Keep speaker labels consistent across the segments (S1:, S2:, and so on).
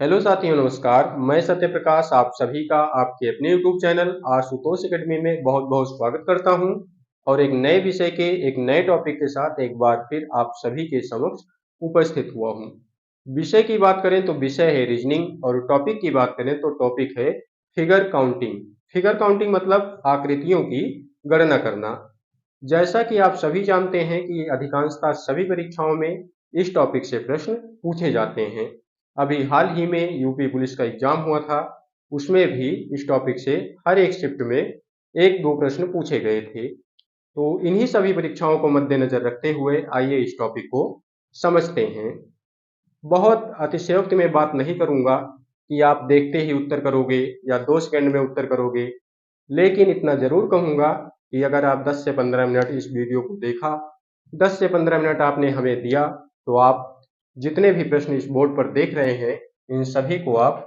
S1: Hello साथियों, नमस्कार। मैं सत्य प्रकाश आप सभी का आपके अपने यूट्यूब चैनल आशुतोष एकेडमी में बहुत बहुत स्वागत करता हूं और एक नए विषय के एक नए टॉपिक के साथ एक बार फिर आप सभी के समक्ष उपस्थित हुआ हूं। विषय की बात करें तो विषय है रीजनिंग और टॉपिक की बात करें तो टॉपिक है फिगर काउंटिंग। फिगर काउंटिंग मतलब आकृतियों की गणना करना। जैसा कि आप सभी जानते हैं कि अधिकांशतः सभी परीक्षाओं में इस टॉपिक से प्रश्न पूछे जाते हैं। अभी हाल ही में यूपी पुलिस का एग्जाम हुआ था, उसमें भी इस टॉपिक से हर एक शिफ्ट में एक दो प्रश्न पूछे गए थे। तो इन्हीं सभी परीक्षाओं को मद्देनजर रखते हुए आइए इस टॉपिक को समझते हैं। बहुत अतिशयोक्ति में बात नहीं करूंगा कि आप देखते ही उत्तर करोगे या 2 सेकंड में उत्तर करोगे, लेकिन इतना जरूर कहूंगा कि अगर आप 10 से 15 मिनट इस वीडियो को देखा, 10 से 15 मिनट आपने हमें दिया, तो आप जितने भी प्रश्न इस बोर्ड पर देख रहे हैं इन सभी को आप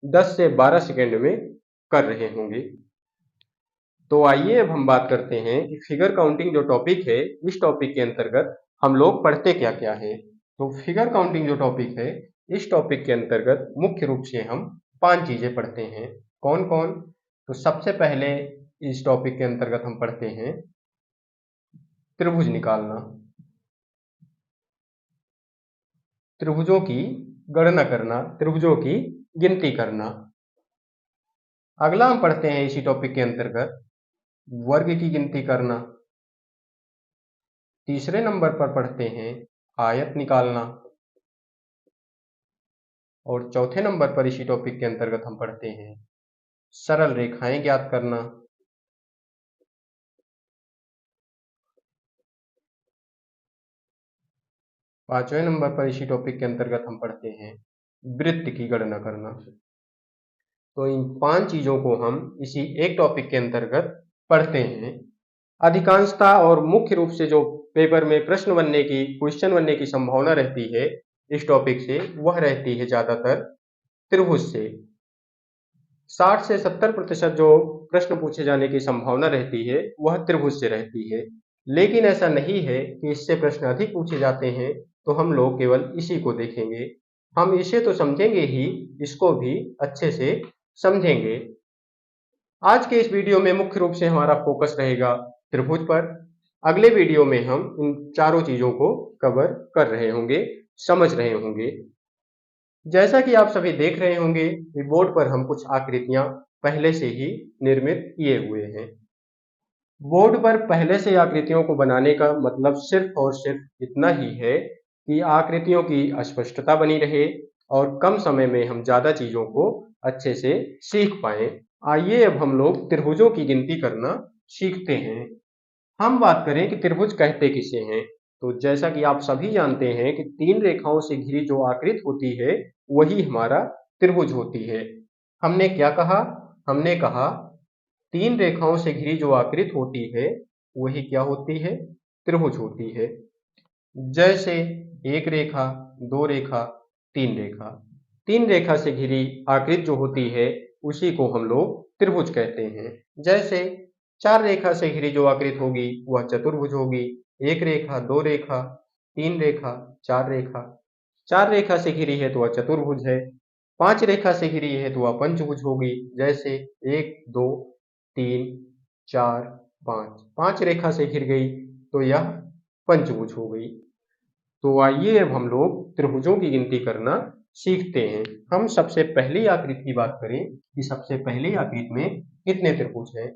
S1: 10 से 12 सेकंड में कर रहे होंगे। तो आइए अब हम बात करते हैं कि फिगर काउंटिंग जो टॉपिक है, इस टॉपिक के अंतर्गत हम लोग पढ़ते क्या क्या है। तो फिगर काउंटिंग जो टॉपिक है, इस टॉपिक के अंतर्गत मुख्य रूप से हम 5 चीजें पढ़ते हैं। कौन कौन? तो सबसे पहले इस टॉपिक के अंतर्गत हम पढ़ते हैं त्रिभुज निकालना, त्रिभुजों की गणना करना, त्रिभुजों की गिनती करना। अगला हम पढ़ते हैं इसी टॉपिक के अंतर्गत वर्ग की गिनती करना। तीसरे नंबर पर पढ़ते हैं आयत निकालना और चौथे नंबर पर इसी टॉपिक के अंतर्गत हम पढ़ते हैं सरल रेखाएं ज्ञात करना। पांचवें नंबर पर इसी टॉपिक के अंतर्गत हम पढ़ते हैं वृत्त की गणना करना। तो इन 5 चीजों को हम इसी एक टॉपिक के अंतर्गत पढ़ते हैं। अधिकांशता और मुख्य रूप से जो पेपर में प्रश्न बनने की, क्वेश्चन बनने की संभावना रहती है इस टॉपिक से, वह रहती है ज्यादातर त्रिभुज से। 60 से 70% जो प्रश्न पूछे जाने की संभावना रहती है वह त्रिभुज से रहती है। लेकिन ऐसा नहीं है कि इससे प्रश्न अधिक पूछे जाते हैं तो हम लोग केवल इसी को देखेंगे। हम इसे तो समझेंगे ही, इसको भी अच्छे से समझेंगे। आज के इस वीडियो में मुख्य रूप से हमारा फोकस रहेगा त्रिभुज पर। अगले वीडियो में हम इन चारों चीजों को कवर कर रहे होंगे, समझ रहे होंगे। जैसा कि आप सभी देख रहे होंगे कि बोर्ड पर हम कुछ आकृतियां पहले से ही निर्मित किए हुए हैं। बोर्ड पर पहले से आकृतियों को बनाने का मतलब सिर्फ और सिर्फ इतना ही है कि आकृतियों की स्पष्टता बनी रहे और कम समय में हम ज्यादा चीजों को अच्छे से सीख पाए। आइए अब हम लोग त्रिभुजों की गिनती करना सीखते हैं। हम बात करें कि त्रिभुज कहते किसे हैं, तो जैसा कि आप सभी जानते हैं कि 3 रेखाओं से घिरी जो आकृति होती है वही हमारा त्रिभुज होती है। हमने क्या कहा? हमने कहा 3 रेखाओं से घिरी जो आकृति होती है वही क्या होती है? त्रिभुज होती है। जैसे एक रेखा, दो रेखा, तीन रेखा। 3 रेखा से घिरी आकृति जो होती है उसी को हम लोग त्रिभुज कहते हैं। जैसे 4 रेखा से घिरी जो आकृति होगी वह चतुर्भुज होगी। एक रेखा, दो रेखा, तीन रेखा, चार रेखा। 4 रेखा से घिरी है तो वह चतुर्भुज है। 5 रेखा से घिरी है तो वह पंचभुज होगी। जैसे 1, 2, 3, 4, 5। 5 रेखा से घिर गई तो यह पंचभुज हो गई। तो आइए अब हम लोग त्रिभुजों की गिनती करना सीखते हैं। हम सबसे पहली आकृति की बात करें कि सबसे पहली आकृति में कितने त्रिभुज हैं,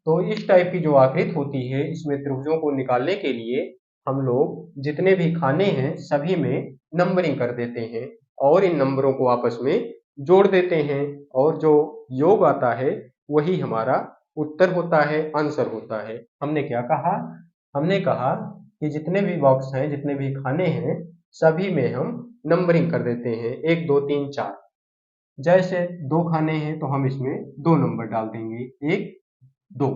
S1: तो इस टाइप की जो आकृति होती है इसमें त्रिभुजों को निकालने के लिए हम लोग जितने भी खाने हैं सभी में नंबरिंग कर देते हैं और इन नंबरों को आपस में जोड़ देते हैं और जो योग आता है वही हमारा उत्तर होता है, आंसर होता है। हमने क्या कहा? हमने कहा कि जितने भी बॉक्स हैं, जितने भी खाने हैं, सभी में हम नंबरिंग कर देते हैं 1, 2, 3, 4। जैसे 2 खाने हैं तो हम इसमें 2 नंबर डाल देंगे, 1, 2।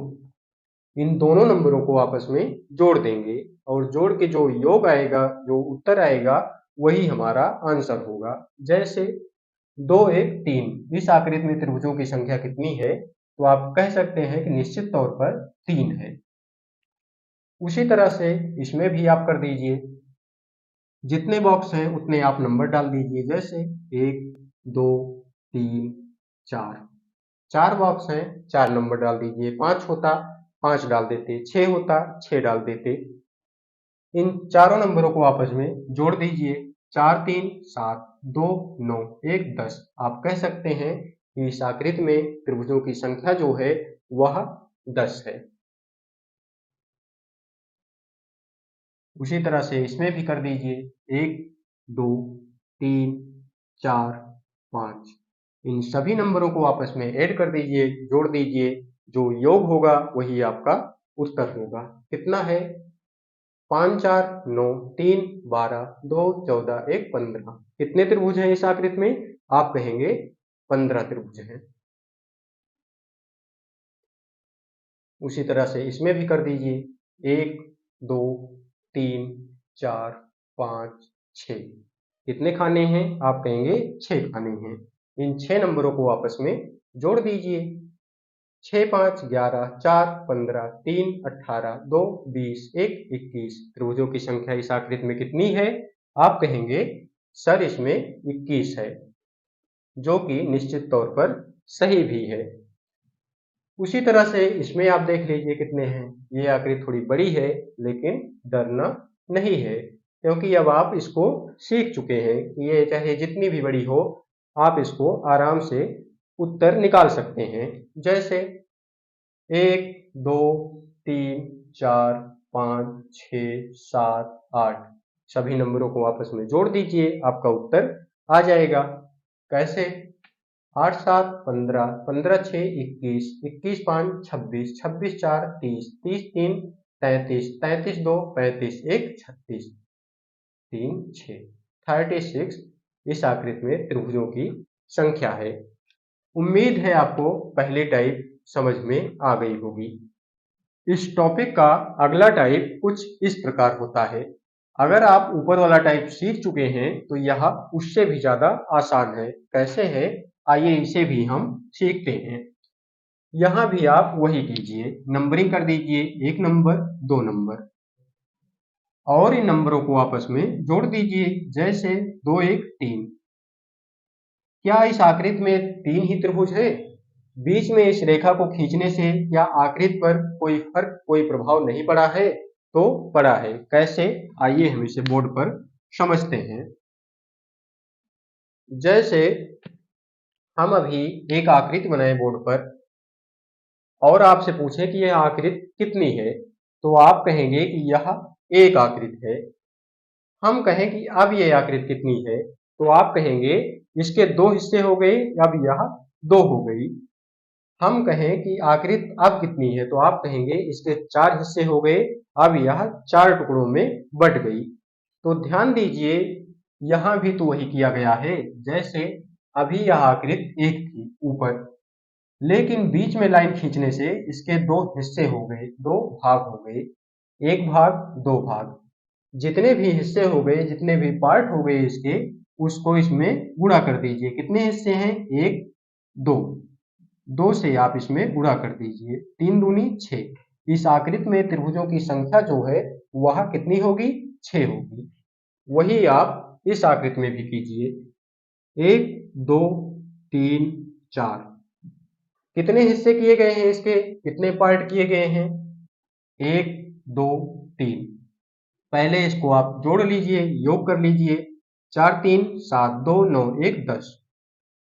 S1: इन दोनों नंबरों को आपस में जोड़ देंगे और जोड़ के जो योग आएगा, जो उत्तर आएगा, वही हमारा आंसर होगा। जैसे 2, 1, 3। इस आकृति में त्रिभुजों की संख्या कितनी है? तो आप कह सकते हैं कि निश्चित तौर पर 3 है। उसी तरह से इसमें भी आप कर दीजिए। जितने बॉक्स हैं उतने आप नंबर डाल दीजिए, जैसे 1 2 3 4, 4 बॉक्स हैं 4 नंबर डाल दीजिए, 5 होता 5 डाल देते, 6 होता 6 डाल देते। इन चारों नंबरों को आपस में जोड़ दीजिए, 4 3 7 2 9 1 10। आप कह सकते हैं कि इस आकृति में त्रिभुजों की संख्या जो है वह 10 है। उसी तरह से इसमें भी कर दीजिए, 1 2 3 4 5। इन सभी नंबरों को आपस में ऐड कर दीजिए, जोड़ दीजिए, जो योग होगा वही आपका उत्तर होगा। कितना है? 5 4 9 3 12 2 14 1 15। कितने त्रिभुज हैं इस आकृति में? आप कहेंगे 15 त्रिभुज हैं। उसी तरह से इसमें भी कर दीजिए, 1 2 3 4 5 6। कितने खाने हैं? आप कहेंगे 6 खाने हैं। इन 6 नंबरों को आपस में जोड़ दीजिए, 6 5 11 4 15 3 18 2 20 1 21। त्रिभुजों की संख्या इस आकृति में कितनी है? आप कहेंगे सर इसमें 21 है, जो कि निश्चित तौर पर सही भी है। उसी तरह से इसमें आप देख लीजिए कितने हैं। ये आकृति थोड़ी बड़ी है, लेकिन डरना नहीं है, क्योंकि अब आप इसको सीख चुके हैं कि ये चाहे जितनी भी बड़ी हो, आप इसको आराम से उत्तर निकाल सकते हैं। जैसे 1 2 3 4 5 6 7 8। सभी नंबरों को आपस में जोड़ दीजिए, आपका उत्तर आ जाएगा। कैसे? 8 7 15 15 6 21 21 5 26 26 4 30 30 3 33 33 2 35 1 36 3 6 36। इस आकृति में त्रिभुजों की संख्या है। उम्मीद है आपको पहली टाइप समझ में आ गई होगी। इस टॉपिक का अगला टाइप कुछ इस प्रकार होता है। अगर आप ऊपर वाला टाइप सीख चुके हैं तो यह उससे भी ज्यादा आसान है। कैसे है? आइए इसे भी हम सीखते हैं। यहाँ भी आप वही कीजिए, नंबरिंग कर दीजिए, 1 नंबर 2 नंबर, और इन नंबरों को आपस में जोड़ दीजिए, जैसे 2 1 3। क्या इस आकृति में 3 ही त्रिभुज है? बीच में इस रेखा को खींचने से क्या आकृति पर कोई फर्क, कोई प्रभाव नहीं पड़ा है? तो पड़ा है। कैसे? आइए हम इसे बोर्ड पर समझते हैं। जैसे हम अभी एक आकृति बनाए बोर्ड पर और आपसे पूछे कि यह आकृति कितनी है, तो आप कहेंगे कि यह एक आकृति है। हम कहें कि अब यह आकृति कितनी है, तो आप कहेंगे इसके 2 हिस्से हो गए, अब यह 2 हो गई। हम कहें कि आकृति अब कितनी है, तो आप कहेंगे इसके 4 हिस्से हो गए, अब यह 4 टुकड़ों में बट गई। तो ध्यान दीजिए, यहां भी तो वही किया गया है। जैसे अभी यह आकृति एक थी ऊपर, लेकिन बीच में लाइन खींचने से इसके 2 हिस्से हो गए, 2 भाग हो गए, 1 भाग 2 भाग। जितने भी हिस्से हो गए, जितने भी पार्ट हो गए इसके, उसको इसमें गुणा कर दीजिए। कितने हिस्से हैं? 1 2। 2 से आप इसमें गुणा कर दीजिए, 3 दूनी 6। इस आकृति में त्रिभुजों की संख्या जो है वह कितनी होगी? 6 होगी। वही आप इस आकृति में भी कीजिए, 1 2 3 4। कितने हिस्से किए गए हैं इसके? कितने पार्ट किए गए हैं? 1 2 3। पहले इसको आप जोड़ लीजिए, योग कर लीजिए, 4 3 7 2 9 1 10।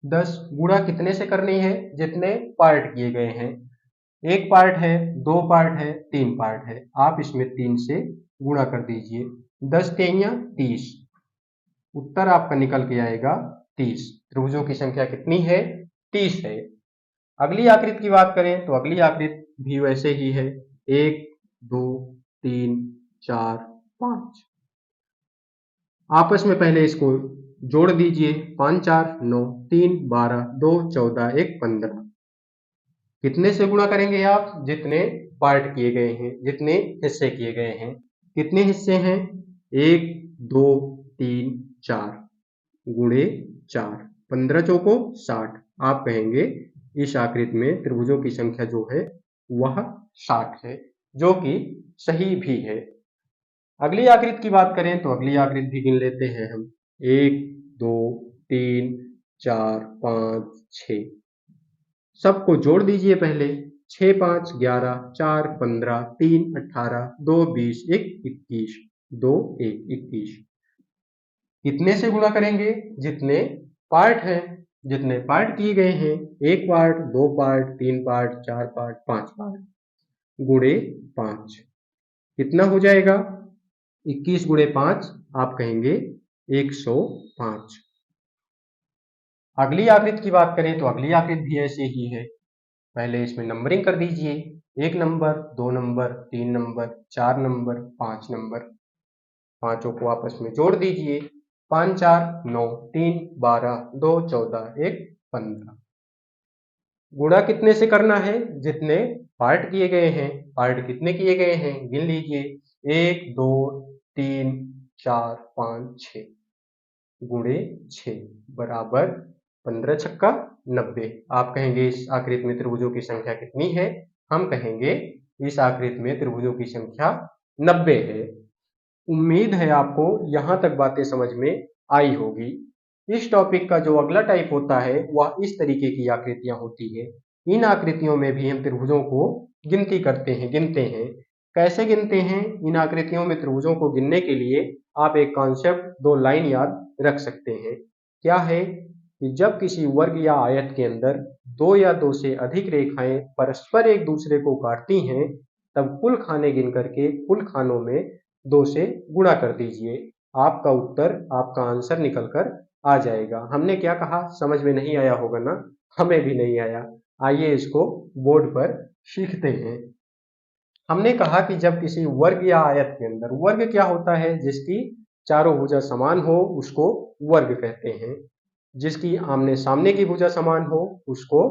S1: 10 गुणा कितने से करनी है? जितने पार्ट किए गए हैं। 1 पार्ट है, 2 पार्ट है, 3 पार्ट है, आप इसमें 3 से गुणा कर दीजिए। 10 3 30। उत्तर आपका निकल के आएगा 30। त्रिभुजों की संख्या कितनी है? 30 है। अगली आकृति की बात करें तो अगली आकृति भी वैसे ही है, 1 2 3 4 5। आपस में पहले इसको जोड़ दीजिए, 5 4 9 3 12 2 14 1 15। कितने से गुणा करेंगे आप? जितने पार्ट किए गए हैं, जितने हिस्से किए गए हैं। कितने हिस्से हैं? 1 2 3 4 गुणे 4, 15 चौको 60। आप कहेंगे इस आकृति में त्रिभुजों की संख्या जो है वह 60 है, जो कि सही भी है। अगली आकृति की बात करें तो अगली आकृति भी गिन लेते हैं हम। 1 2 3 4 5 6। सबको जोड़ दीजिए पहले। 6 5 11 4 15 3 18 2 20 1 21 2 1 21। कितने से गुणा करेंगे? जितने पार्ट हैं, जितने पार्ट किए गए हैं। 1 part, 2 part, 3 part, 4 part, 5 part, गुणे 5। कितना हो जाएगा? 21 गुणे 5 आप कहेंगे 105। अगली आकृति की बात करें तो अगली आकृति भी ऐसे ही है। पहले इसमें नंबरिंग कर दीजिए। 1 number, 2 number, 3 number, 4 number, 5 number. पांचों को आपस में जोड़ दीजिए। 5 4 9 3 12 2 14 1 15। गुणा कितने से करना है? जितने पार्ट किए गए हैं। पार्ट कितने किए गए हैं? गिन लीजिए। 1 2 3 4 5 6 गुणे 6 बराबर 15 छक्का 90। आप कहेंगे इस आकृति में त्रिभुजों की संख्या कितनी है? हम कहेंगे इस आकृति में त्रिभुजों की संख्या 90 है। उम्मीद है आपको यहां तक बातें समझ में आई होगी। इस टॉपिक का जो अगला टाइप होता है वह इस तरीके की आकृतियां होती है। इन आकृतियों में भी हम त्रिभुजों को गिनती करते हैं, गिनते हैं। कैसे गिनते हैं? इन आकृतियों में त्रिभुजों को गिनने के लिए आप एक कॉन्सेप्ट, दो लाइन याद रख सकते हैं। क्या है कि जब किसी वर्ग या आयत के अंदर दो या दो से अधिक रेखाएं परस्पर एक दूसरे को काटती हैं, तब कुल खाने गिन करके कुल खानों में 2 से गुणा कर दीजिए। आपका उत्तर, आपका आंसर निकल कर आ जाएगा। हमने क्या कहा? समझ में नहीं आया होगा ना? हमें भी नहीं आया। आइए इसको बोर्ड पर सीखते हैं। हमने कहा कि जब किसी वर्ग या आयत के अंदर, वर्ग क्या होता है? जिसकी चारों भुजा समान हो उसको वर्ग कहते हैं। जिसकी आमने सामने की भुजा समान हो उसको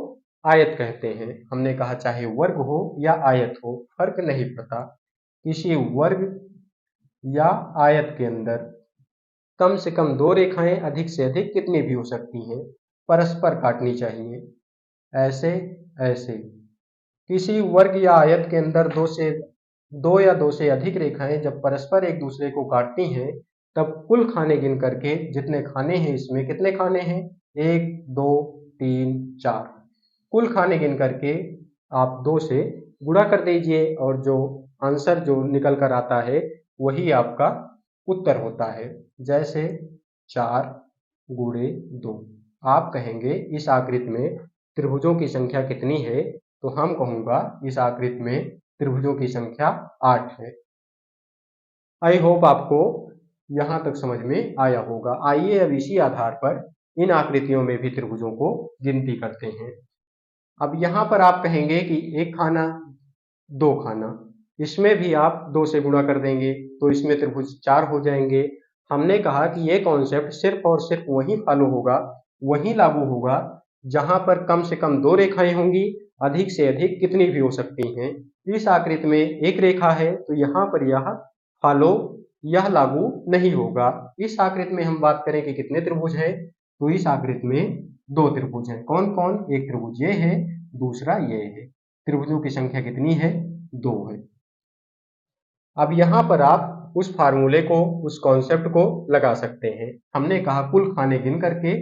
S1: आयत कहते हैं। हमने कहा चाहे वर्ग हो या आयत हो, फर्क नहीं पड़ता। किसी वर्ग या आयत के अंदर कम से कम दो रेखाएं, अधिक से अधिक कितनी भी हो सकती हैं, परस्पर काटनी चाहिए। ऐसे ऐसे किसी वर्ग या आयत के अंदर दो या दो से अधिक रेखाएं जब परस्पर एक दूसरे को काटती हैं, तब कुल खाने गिन करके, जितने खाने हैं इसमें, कितने खाने हैं? 1 2 3 4। कुल खाने गिन करके आप 2 से गुणा कर दीजिए और जो आंसर जो निकल कर आता है वही आपका उत्तर होता है। जैसे 4 गुणे 2। आप कहेंगे इस आकृति में त्रिभुजों की संख्या कितनी है? तो हम कहूंगा इस आकृति में त्रिभुजों की संख्या 8 है। आई होप आपको यहां तक समझ में आया होगा। आइए अब इसी आधार पर इन आकृतियों में भी त्रिभुजों को गिनती करते हैं। अब यहां पर आप कहेंगे कि एक खाना, दो खाना, इसमें भी आप 2 से गुणा कर देंगे तो इसमें त्रिभुज 4 हो जाएंगे। हमने कहा कि ये कॉन्सेप्ट सिर्फ और सिर्फ वही फॉलो होगा, वही लागू होगा जहां पर कम से कम 2 रेखाएं होंगी, अधिक से अधिक कितनी भी हो सकती हैं। इस आकृति में एक रेखा है तो यहाँ पर फॉलो, यह लागू नहीं होगा। इस आकृति में हम बात करें कि कितने त्रिभुज हैं, तो इस आकृति में 2 त्रिभुज हैं। कौन कौन? एक त्रिभुज ये है, दूसरा ये है। त्रिभुजों की संख्या कितनी है? 2 है। अब यहां पर आप उस फार्मूले को, उस कॉन्सेप्ट को लगा सकते हैं। हमने कहा कुल खाने गिन करके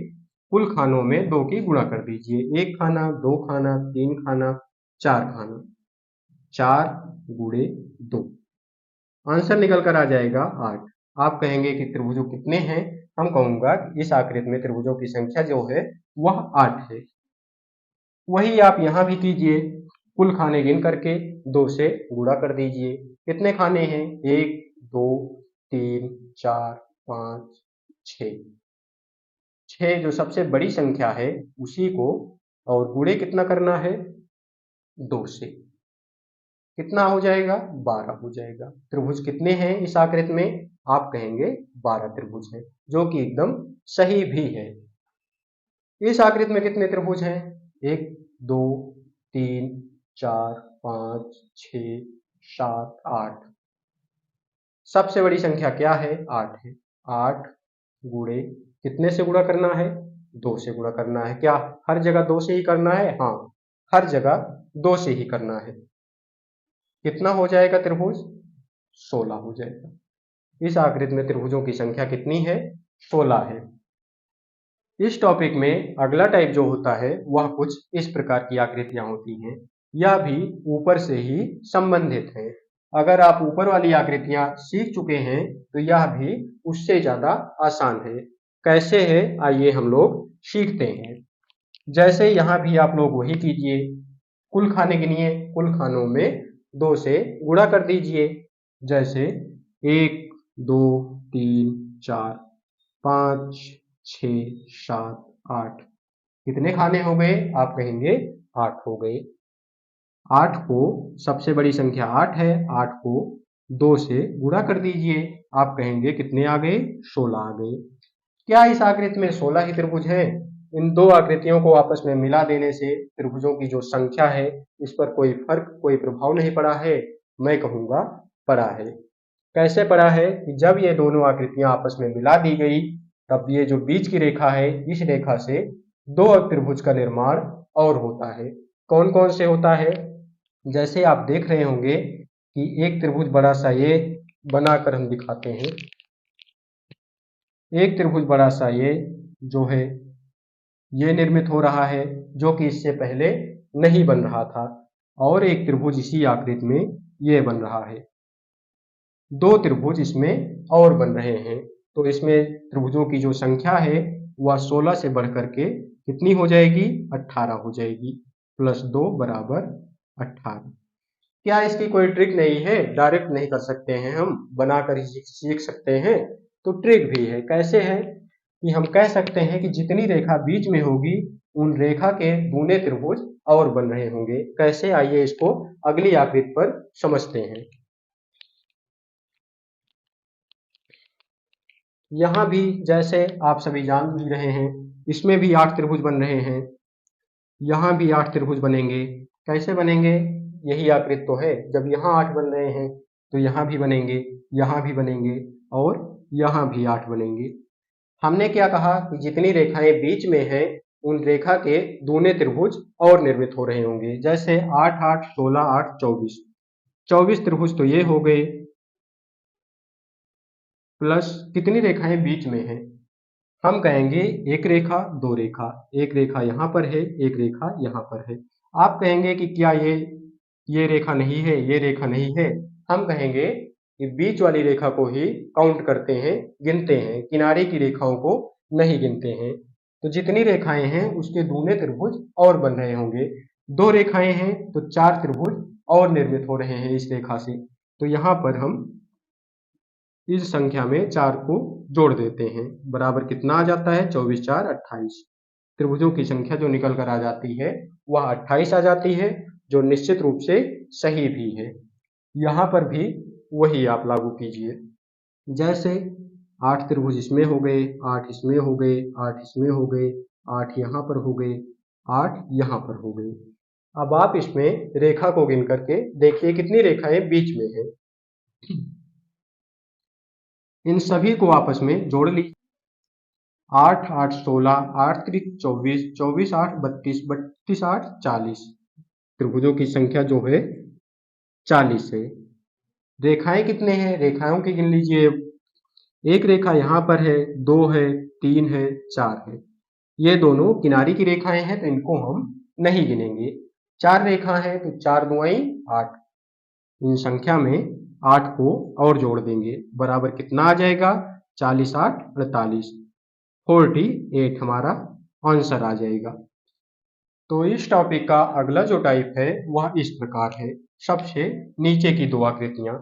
S1: कुल खानों में 2 की गुणा कर दीजिए। 1 खाना, 2 खाना, 3 खाना, 4 खाना। 4 गुणे 2, आंसर निकल कर आ जाएगा 8। आप कहेंगे कि त्रिभुजों कितने हैं? हम कहूंगा कि इस आकृति में त्रिभुजों की संख्या जो है वह 8 है। वही आप यहां भी कीजिए। कुल खाने गिन करके 2 से गुणा कर दीजिए। कितने खाने हैं? 1 2 3 4 5 6। 6 जो सबसे बड़ी संख्या है उसी को, और गुणे कितना करना है? 2 से। कितना हो जाएगा? 12 हो जाएगा। त्रिभुज कितने हैं इस आकृति में? आप कहेंगे 12 त्रिभुज हैं, जो कि एकदम सही भी है। इस आकृति में कितने त्रिभुज हैं? 1 2 3 4 5 6 7 8। सबसे बड़ी संख्या क्या है? 8 है। 8 गुणे कितने से गुणा करना है? 2 से गुणा करना है। क्या हर जगह 2 से ही करना है? हाँ, हर जगह 2 से ही करना है। कितना हो जाएगा त्रिभुज? 16 हो जाएगा। इस आकृति में त्रिभुजों की संख्या कितनी है? 16 है। इस टॉपिक में अगला टाइप जो होता है वह कुछ इस प्रकार की आकृतियां होती हैं। यह भी ऊपर से ही संबंधित है। अगर आप ऊपर वाली आकृतियां सीख चुके हैं तो यह भी उससे ज्यादा आसान है। कैसे है आइए हम लोग सीखते हैं। जैसे यहाँ भी आप लोग वही कीजिए, कुल खाने गिनिए, कुल खानों में 2 से गुणा कर दीजिए। जैसे 1 2 3 4 5 6 7 8 कितने खाने हो गए? आप कहेंगे 8 हो गए। 8 को सबसे बड़ी संख्या 8 है, 8 को 2 से गुणा कर दीजिए। आप कहेंगे कितने आ गए? 16 आ गए। क्या इस आकृति में 16 ही त्रिभुज हैं? इन दो आकृतियों को आपस में मिला देने से त्रिभुजों की जो संख्या है इस पर कोई फर्क, कोई प्रभाव नहीं पड़ा है? मैं कहूंगा पड़ा है। कैसे पड़ा है कि जब ये दोनों आकृतियां आपस में मिला दी गई तब ये जो बीच की रेखा है इस रेखा से दो त्रिभुज का निर्माण और होता है। कौन कौन से होता है? जैसे आप देख रहे होंगे कि एक त्रिभुज बड़ा सा ये बनाकर हम दिखाते हैं। एक त्रिभुज बड़ा सा ये जो है ये निर्मित हो रहा है, जो कि इससे पहले नहीं बन रहा था, और एक त्रिभुज इसी आकृति में ये बन रहा है। दो त्रिभुज इसमें और बन रहे हैं, तो इसमें त्रिभुजों की जो संख्या है वह 16 से बढ़कर के कितनी हो जाएगी? 18 हो जाएगी। प्लस 2 बराबर 18। क्या इसकी कोई ट्रिक नहीं है? डायरेक्ट नहीं कर सकते हैं, हम बनाकर ही सीख सकते हैं। तो ट्रिक भी है। कैसे है कि हम कह सकते हैं कि जितनी रेखा बीच में होगी उन रेखा के दूने त्रिभुज और बन रहे होंगे। कैसे? आइए इसको अगली आकृति पर समझते हैं। यहां भी जैसे आप सभी जान भी रहे हैं, इसमें भी 8 त्रिभुज बन रहे हैं। यहां भी 8 त्रिभुज बनेंगे। कैसे बनेंगे? यही आकृति तो है। जब यहाँ 8 बन रहे हैं तो यहाँ भी बनेंगे, यहाँ भी बनेंगे और यहाँ भी 8 बनेंगे। हमने क्या कहा कि जितनी रेखाएं बीच में हैं उन रेखा के दूने त्रिभुज और निर्मित हो रहे होंगे। जैसे 8 8 16 8 24, 24 त्रिभुज तो ये हो गए, प्लस कितनी रेखाएं बीच में हैं? हम कहेंगे एक रेखा, दो रेखा, एक रेखा यहाँ पर है, एक रेखा यहाँ पर है। आप कहेंगे कि क्या ये रेखा नहीं है, ये रेखा नहीं है? हम कहेंगे कि बीच वाली रेखा को ही काउंट करते हैं, गिनते हैं, किनारे की रेखाओं को नहीं गिनते हैं। तो जितनी रेखाएं हैं उसके दूने त्रिभुज और बन रहे होंगे। दो रेखाएं हैं तो 4 त्रिभुज और निर्मित हो रहे हैं इस रेखा से। तो यहाँ पर हम इस संख्या में 4 को जोड़ देते हैं। बराबर कितना आ जाता है? 24 4 28। त्रिभुजों की संख्या जो निकल कर आ जाती है वह 28 आ जाती है, जो निश्चित रूप से सही भी है। यहाँ पर भी वही आप लागू कीजिए। जैसे 8 त्रिभुज इसमें हो गए, 8 इसमें हो गए, 8 इसमें हो गए, 8 यहाँ पर हो गए, 8 यहाँ पर हो गए। अब आप इसमें रेखा को गिन करके देखिए कितनी रेखाएं बीच में है। इन सभी को आपस में जोड़ लीजिए। 8 8 16, 8 3 24, 24 8 32, 32 8 40। त्रिभुजों की संख्या जो है 40 है। रेखाएं कितने हैं? रेखाओं की गिन लीजिए। एक रेखा यहाँ पर है, 2 है, 3 है, 4 है। ये दोनों किनारी की रेखाएं हैं तो इनको हम नहीं गिनेंगे। 4 रेखा है तो 4 दुआई 8। इन संख्या में 8 को और जोड़ देंगे। बराबर कितना आ जाएगा? 40 8 48, 48 हमारा आंसर आ जाएगा। तो इस टॉपिक का अगला जो टाइप है वह इस प्रकार है। सबसे नीचे की दो आकृतियां,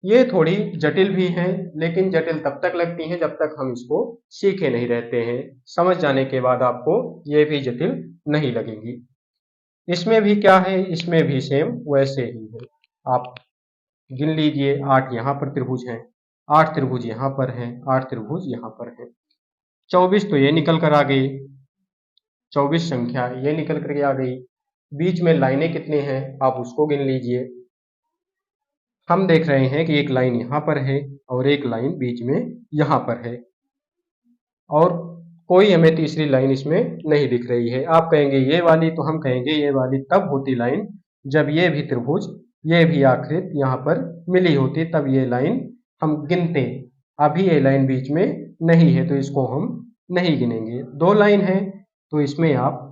S1: ये थोड़ी जटिल भी हैं, लेकिन जटिल तब तक लगती हैं जब तक हम इसको सीखे नहीं रहते हैं। समझ जाने के बाद आपको ये भी जटिल नहीं लगेंगी। इसमें भी क्या है? इसमें भी सेम वैसे ही है। आप गिन लीजिए। 8 यहाँ पर त्रिभुज हैं, 8 त्रिभुज यहाँ पर हैं, 8 त्रिभुज यहाँ पर हैं। 24 तो ये निकल कर आ गई, 24 संख्या ये निकल कर आ गई। बीच में लाइनें कितनी हैं आप उसको गिन लीजिए। हम देख रहे हैं कि एक लाइन यहाँ पर है और एक लाइन बीच में यहाँ पर है, और कोई हमें तीसरी लाइन इसमें नहीं दिख रही है। आप कहेंगे ये वाली, तो हम कहेंगे ये वाली तब होती लाइन जब ये भी त्रिभुज, ये भी आकृति यहाँ पर मिली होती, तब ये लाइन हम गिनते, अभी ये लाइन बीच में नहीं है तो इसको हम नहीं गिनेंगे। 2 लाइन है तो इसमें आप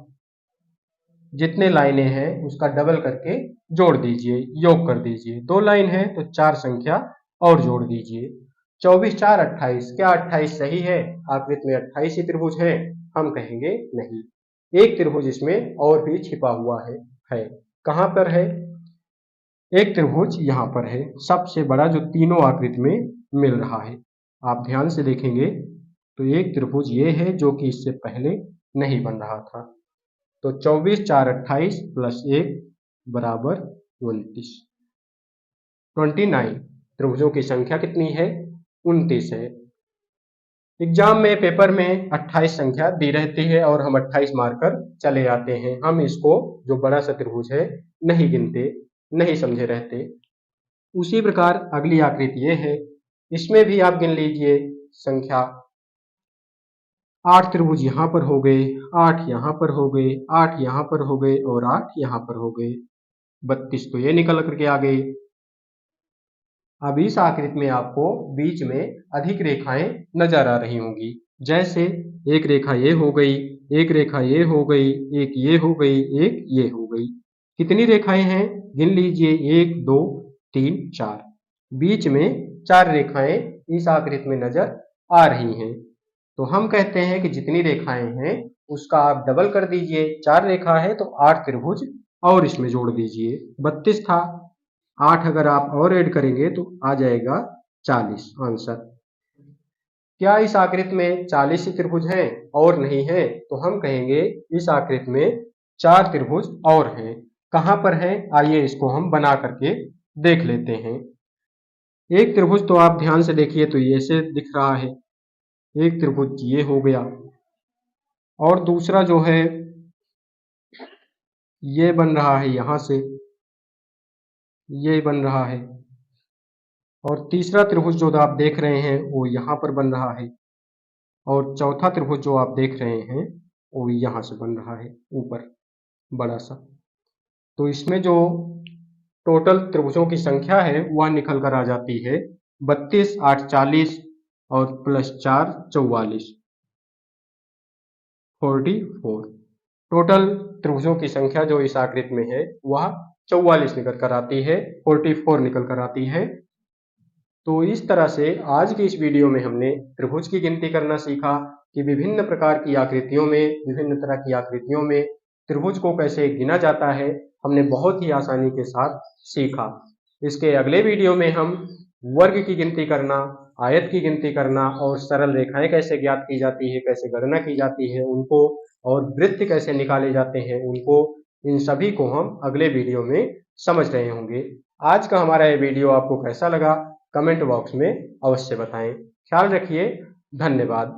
S1: जितने लाइनें हैं उसका डबल करके जोड़ दीजिए, योग कर दीजिए। 2 लाइन है तो 4 संख्या और जोड़ दीजिए। 24 4 28, क्या 28 सही है? आकृति में 28 ही त्रिभुज है? हम कहेंगे नहीं, एक त्रिभुज इसमें और भी छिपा हुआ है। कहां पर है? एक त्रिभुज यहाँ पर है, सबसे बड़ा जो तीनों आकृति में मिल रहा है। आप ध्यान से देखेंगे तो एक त्रिभुज ये है जो कि इससे पहले नहीं बन रहा था। तो 24 4 28 प्लस 1 बराबर 29। 29 त्रिभुजों की संख्या कितनी है? 29 है। एग्जाम में पेपर में 28 संख्या दी रहती है और हम 28 मारकर चले आते हैं। हम इसको जो बड़ा सा त्रिभुज है नहीं गिनते, नहीं समझे रहते। उसी प्रकार अगली आकृति ये है, इसमें भी आप गिन लीजिए संख्या। 8 त्रिभुज यहाँ पर हो गए, 8 यहाँ पर हो गए, 8 यहाँ पर हो गए और 8 यहाँ पर हो गए। 32 तो ये निकल करके आ गई। अब इस आकृति में आपको बीच में अधिक रेखाएं नजर आ रही होंगी। जैसे एक रेखा ये हो गई, एक रेखा ये हो गई, एक ये हो गई, एक ये हो गई। कितनी रेखाएं हैं? गिन लीजिए, 1 2 3 4। बीच में 4 रेखाएं इस आकृति में नजर आ रही हैं। तो हम कहते हैं कि जितनी रेखाएं हैं उसका आप डबल कर दीजिए। 4 रेखा है तो 8 त्रिभुज और इसमें जोड़ दीजिए। 32 था, 8 अगर आप और ऐड करेंगे तो आ जाएगा 40 आंसर। क्या इस आकृति में 40 ही त्रिभुज हैं और नहीं है? तो हम कहेंगे इस आकृति में 4 त्रिभुज और हैं। कहां पर है? आइए इसको हम बना करके देख लेते हैं। एक त्रिभुज तो आप ध्यान से देखिए तो ये से दिख रहा है, एक त्रिभुज ये हो गया और दूसरा जो है ये बन रहा है, यहां से ये बन रहा है और तीसरा त्रिभुज जो आप देख रहे हैं वो यहाँ पर बन रहा है और चौथा त्रिभुज जो आप देख रहे हैं वो यहाँ से बन रहा है ऊपर बड़ा सा। तो इसमें जो टोटल त्रिभुजों की संख्या है वह निकल कर आ जाती है 32 8 40 और प्लस 4 44 44। टोटल त्रिभुजों की संख्या जो इस आकृति में है वह 44 निकल कर आती है, 44 निकल कर आती है। तो इस तरह से आज की इस वीडियो में हमने त्रिभुज की गिनती करना सीखा कि विभिन्न प्रकार की आकृतियों में, विभिन्न तरह की आकृतियों में त्रिभुज को कैसे गिना जाता है, हमने बहुत ही आसानी के साथ सीखा। इसके अगले वीडियो में हम वर्ग की गिनती करना, आयत की गिनती करना और सरल रेखाएं कैसे ज्ञात की जाती है, कैसे गणना की जाती है उनको, और वृत्त कैसे निकाले जाते हैं उनको, इन सभी को हम अगले वीडियो में समझ रहे होंगे। आज का हमारा ये वीडियो आपको कैसा लगा कमेंट बॉक्स में अवश्य बताएं। ख्याल रखिए, धन्यवाद।